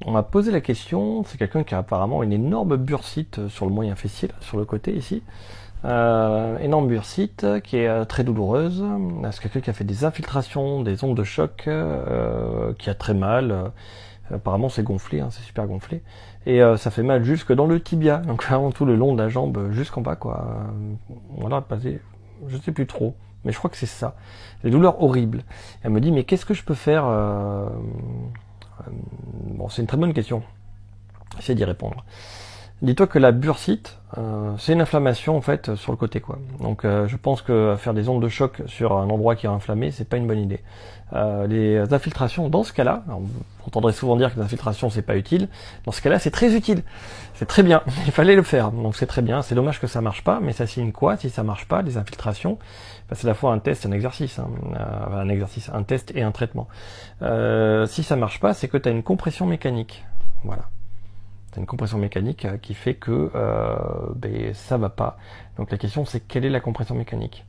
On m'a posé la question, c'est quelqu'un qui a apparemment une énorme bursite sur le moyen fessier, là, sur le côté ici. Énorme bursite qui est très douloureuse. C'est quelqu'un qui a fait des infiltrations, des ondes de choc, qui a très mal. Apparemment c'est gonflé, hein, c'est super gonflé. Et ça fait mal jusque dans le tibia, donc vraiment tout le long de la jambe jusqu'en bas quoi. Voilà, passé, je sais plus trop, mais je crois que c'est ça. Des douleurs horribles. Elle me dit mais qu'est-ce que je peux faire Bon, c'est une très bonne question. J'essaie d'y répondre. Dis-toi que la bursite, c'est une inflammation en fait sur le côté quoi. Donc je pense que faire des ondes de choc sur un endroit qui est inflammé, c'est pas une bonne idée. Les infiltrations, dans ce cas-là, vous entendrez souvent dire que les infiltrations c'est pas utile. Dans ce cas-là, c'est très utile, c'est très bien. Il fallait le faire, donc c'est très bien. C'est dommage que ça marche pas, mais ça signe quoi si ça marche pas les infiltrations? C'est à la fois un test et un exercice, hein. Un test et un traitement. Si ça marche pas, c'est que tu as une compression mécanique. Voilà. C'est une compression mécanique qui fait que ça va pas. Donc la question c'est quelle est la compression mécanique.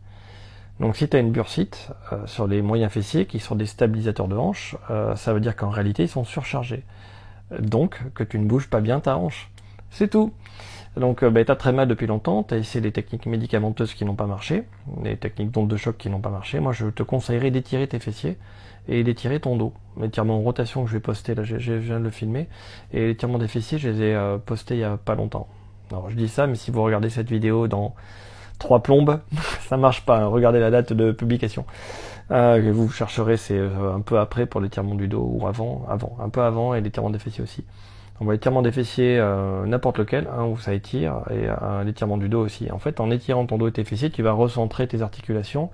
Donc si tu as une bursite sur les moyens fessiers qui sont des stabilisateurs de hanche, ça veut dire qu'en réalité ils sont surchargés. Donc que tu ne bouges pas bien ta hanche. C'est tout. Donc tu as très mal depuis longtemps, tu as essayé des techniques médicamenteuses qui n'ont pas marché, des techniques d'onde de choc qui n'ont pas marché. Moi je te conseillerais d'étirer tes fessiers et d'étirer ton dos. L'étirement en rotation que je vais poster, là je viens de le filmer, et l'étirement des fessiers je les ai postés il y a pas longtemps. Alors je dis ça, mais si vous regardez cette vidéo dans 3 plombes, ça marche pas, hein. Regardez la date de publication. Vous chercherez, c'est un peu après pour l'étirement du dos, ou un peu avant, et l'étirement des fessiers aussi. On voit l'étirement des fessiers, n'importe lequel, hein, où ça étire, et l'étirement du dos aussi. En fait, en étirant ton dos et tes fessiers, tu vas recentrer tes articulations,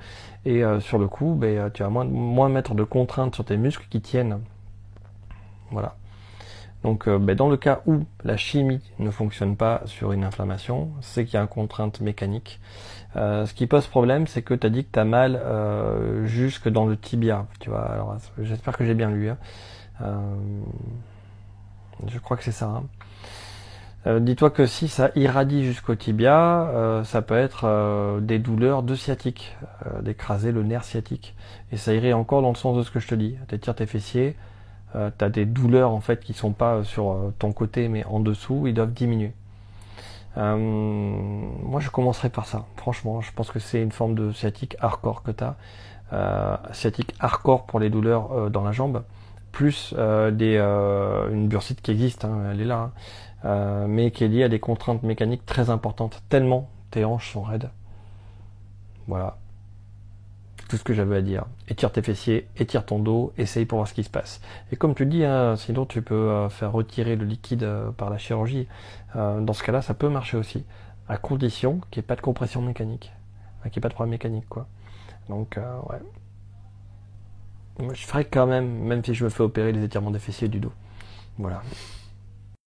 et sur le coup, tu vas moins mettre de contraintes sur tes muscles qui tiennent. Voilà. Donc, dans le cas où la chimie ne fonctionne pas sur une inflammation, c'est qu'il y a une contrainte mécanique. Ce qui pose problème, c'est que tu as dit que tu as mal jusque dans le tibia. Tu vois, alors j'espère que j'ai bien lu. Hein. Je crois que c'est ça. Hein. Dis-toi que si ça irradie jusqu'au tibia, ça peut être des douleurs de sciatique, d'écraser le nerf sciatique. Et ça irait encore dans le sens de ce que je te dis. Tu étires tes fessiers, tu as des douleurs en fait qui sont pas sur ton côté mais en dessous, ils doivent diminuer. Moi je commencerai par ça. Franchement, je pense que c'est une forme de sciatique hardcore que tu as. Sciatique hardcore pour les douleurs dans la jambe, plus une bursite qui existe, hein, elle est là. Hein. Mais qui est lié à des contraintes mécaniques très importantes, tellement tes hanches sont raides. Voilà, c'est tout ce que j'avais à dire. Étire tes fessiers, étire ton dos, essaye pour voir ce qui se passe. Et comme tu dis, hein, sinon tu peux faire retirer le liquide par la chirurgie. Dans ce cas-là, ça peut marcher aussi, à condition qu'il n'y ait pas de compression mécanique, qu'il n'y ait pas de problème mécanique, quoi. Donc, ouais. Moi, je ferais quand même si je me fais opérer les étirements des fessiers et du dos. Voilà.